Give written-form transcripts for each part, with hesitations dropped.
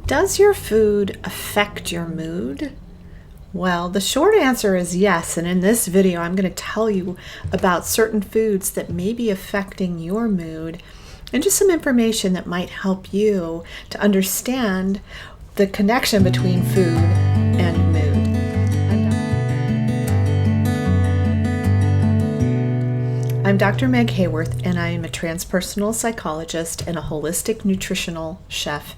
Does your food affect your mood? Well, the short answer is yes, and in this video I'm going to tell you about certain foods that may be affecting your mood and just some information that might help you to understand the connection between food and mood. I'm Dr. Meg Haworth, and I am a transpersonal psychologist and a holistic nutritional chef.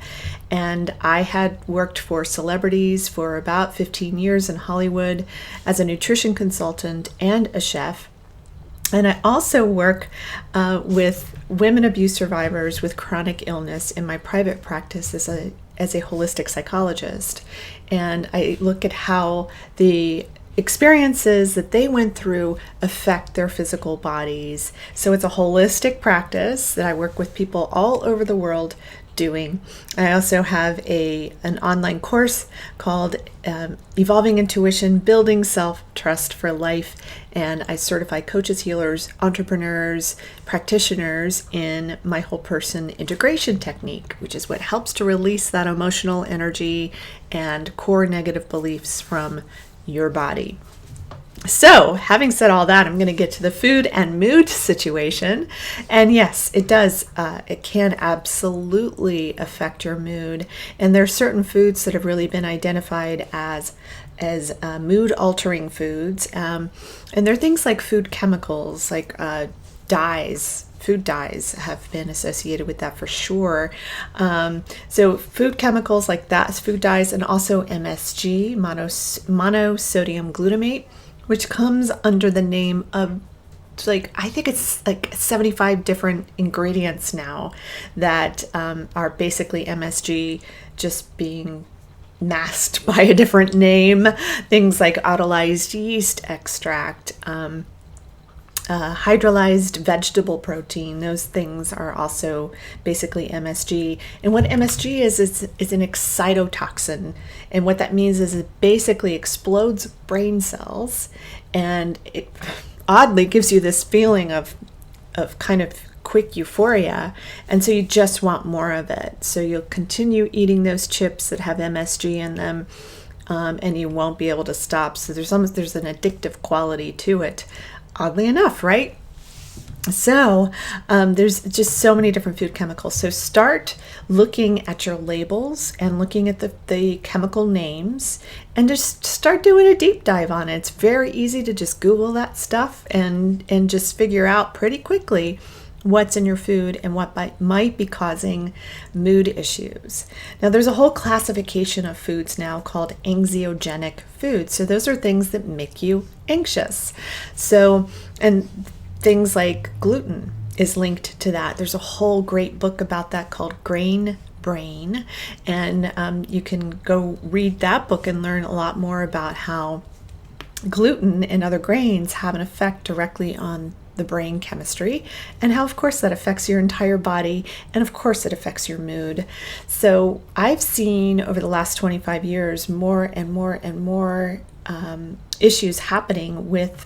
And I had worked for celebrities for about 15 years in Hollywood as a nutrition consultant and a chef. And I also work with women abuse survivors with chronic illness in my private practice as a holistic psychologist. And I look at how the experiences that they went an affect their physical bodies. So it's a holistic practice that I work with people all over the world doing. I also have an online course called Evolving Intuition, Building Self-Trust for Life, and I certify coaches, healers, entrepreneurs, practitioners in my whole person integration technique, which is what helps to release that emotional energy and core negative beliefs from your body. So, having said all that, I'm going to get to the food and mood situation. And yes, it does. It can absolutely affect your mood. And there are certain foods that have really been identified as mood altering foods. And there are things like food chemicals, like dyes. Food dyes have been associated with that for sure. So food chemicals like that, food dyes, and also MSG, monosodium glutamate, which comes under the name of, I think it's like 75 different ingredients now that are basically MSG just being masked by a different name. Things like autolyzed yeast extract, hydrolyzed vegetable protein, those things are also basically MSG. And what MSG is an excitotoxin. And what that means is it basically explodes brain cells, and it oddly gives you this feeling of kind of quick euphoria. And so you just want more of it. So you'll continue eating those chips that have MSG in them, and you won't be able to stop. So there's an addictive quality to it. Oddly enough, right? So there's just so many different food chemicals. So start looking at your labels and looking at the chemical names and just start doing a deep dive on it. It's very easy to just Google that stuff and just figure out pretty quickly what's in your food and what might be causing mood issues. Now, there's a whole classification of foods now called anxiogenic foods. So those are things that make you anxious. So, and things like gluten is linked to that. There's a whole great book about that called Grain Brain. And you can go read that book and learn a lot more about how gluten and other grains have an effect directly on the brain chemistry, and how, of course, that affects your entire body, and of course it affects your mood. So I've seen over the last 25 years more and more and more issues happening with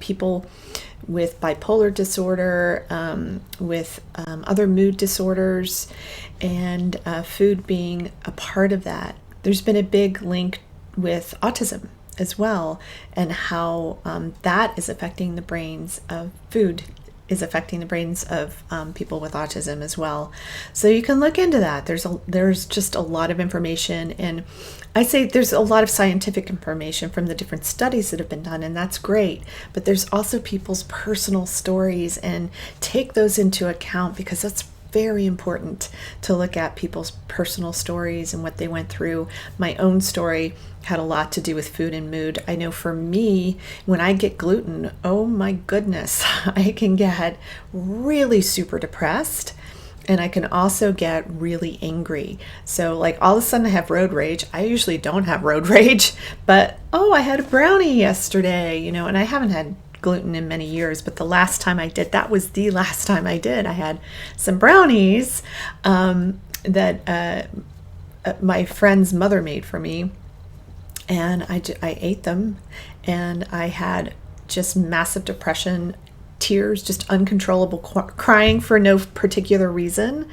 people with bipolar disorder, with other mood disorders, and food being a part of that. There's been a big link with autism as well, and how that is affecting the brains of food is affecting the brains of people with autism as well. So you can look into that. There's just a lot of information, and I say there's a lot of scientific information from the different studies that have been done, and that's great. But there's also people's personal stories, and take those into account, because that's very important to look at people's personal stories and what they went through. My own story had a lot to do with food and mood. I know for me, when I get gluten, oh my goodness, I can get really super depressed, and I can also get really angry. So like all of a sudden I have road rage. I usually don't have road rage, but I had a brownie yesterday, and I haven't had gluten in many years, but the last time I did, that was the last time I did. I had some brownies that my friend's mother made for me, and I ate them, and I had just massive depression tears, just uncontrollable crying for no particular reason.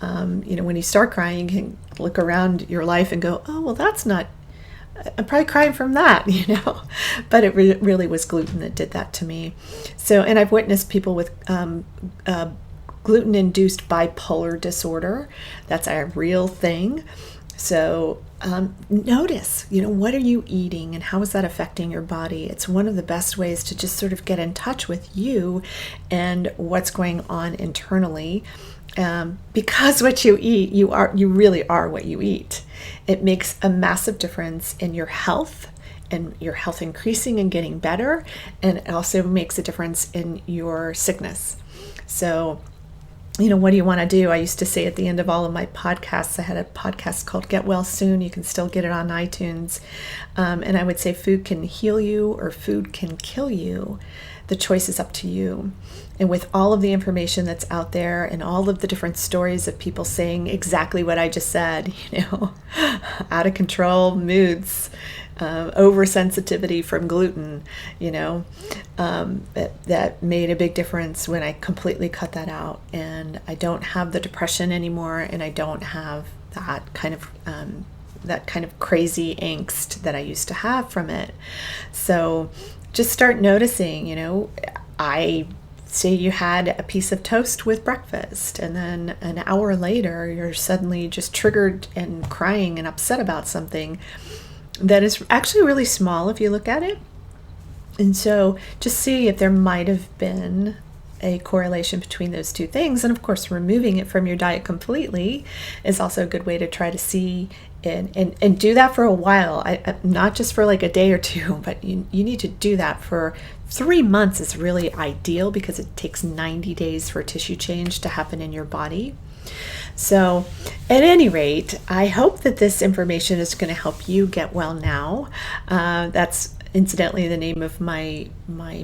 When you start crying, you can look around your life and go, oh, well, that's not, I'm probably crying from that, but it really was gluten that did that to me. So, and I've witnessed people with gluten-induced bipolar disorder. That's a real thing. So notice, what are you eating and how is that affecting your body? It's one of the best ways to just sort of get in touch with you and what's going on internally. Because what you eat, you really are what you eat. It makes a massive difference in your health and your health increasing and getting better. And it also makes a difference in your sickness. So, what do you want to do? I used to say at the end of all of my podcasts, I had a podcast called Get Well Soon. You can still get it on iTunes. And I would say food can heal you or food can kill you. The choice is up to you. And with all of the information that's out there and all of the different stories of people saying exactly what I just said, out of control moods, oversensitivity from gluten, that made a big difference when I completely cut that out. And I don't have the depression anymore, and I don't have that kind of crazy angst that I used to have from it. So just start noticing, I say you had a piece of toast with breakfast, and then an hour later, you're suddenly just triggered and crying and upset about something that is actually really small if you look at it. And so just see if there might have been a correlation between those two things. And of course, removing it from your diet completely is also a good way to try to see and do that for a while. Not just for like a day or two, but you need to do that for 3 months is really ideal, because it takes 90 days for tissue change to happen in your body. So at any rate, I hope that this information is going to help you get well now. That's incidentally the name of my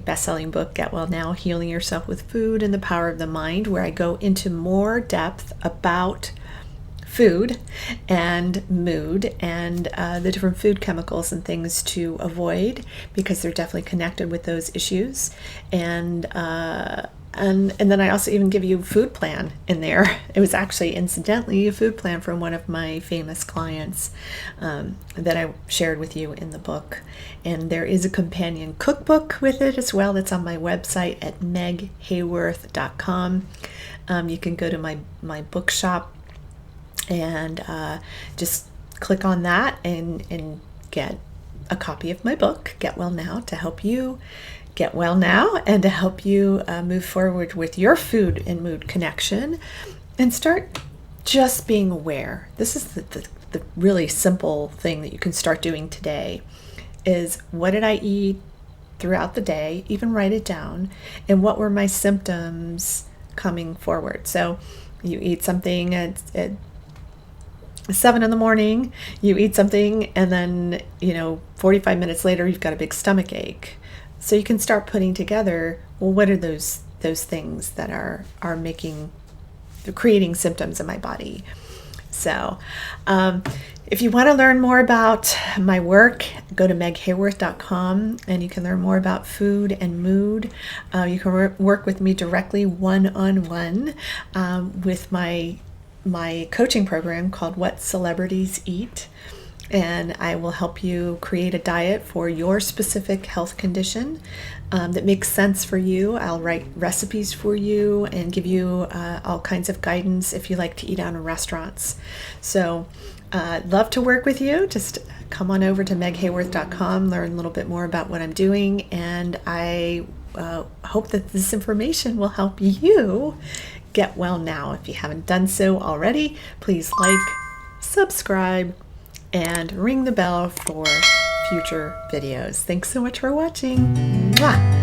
best-selling book, Get Well Now, Healing Yourself with Food and the Power of the Mind, where I go into more depth about food and mood and the different food chemicals and things to avoid, because they're definitely connected with those issues. And then I also even give you a food plan in there. It was actually incidentally a food plan from one of my famous clients that I shared with you in the book. And there is a companion cookbook with it as well that's on my website at meghaworth.com. You can go to my bookshop and just click on that and get a copy of my book, Get Well Now, to help you get well now and to help you move forward with your food and mood connection and start just being aware. This is the really simple thing that you can start doing today is, what did I eat throughout the day? Even write it down. And what were my symptoms coming forward? So you eat something at 7 in the morning, you eat something, and then 45 minutes later you've got a big stomach ache. So you can start putting together, well, what are those things that are creating symptoms in my body? So if you want to learn more about my work, go to meghaworth.com and you can learn more about food and mood. You can work with me directly one-on-one with my coaching program called What Celebrities Eat. And I will help you create a diet for your specific health condition that makes sense for you. I'll write recipes for you and give you all kinds of guidance if you like to eat out in restaurants. So I'd love to work with you. Just come on over to meghaworth.com, learn a little bit more about what I'm doing. And I hope that this information will help you get well now. If you haven't done so already, please like, subscribe, and ring the bell for future videos. Thanks so much for watching. Mwah!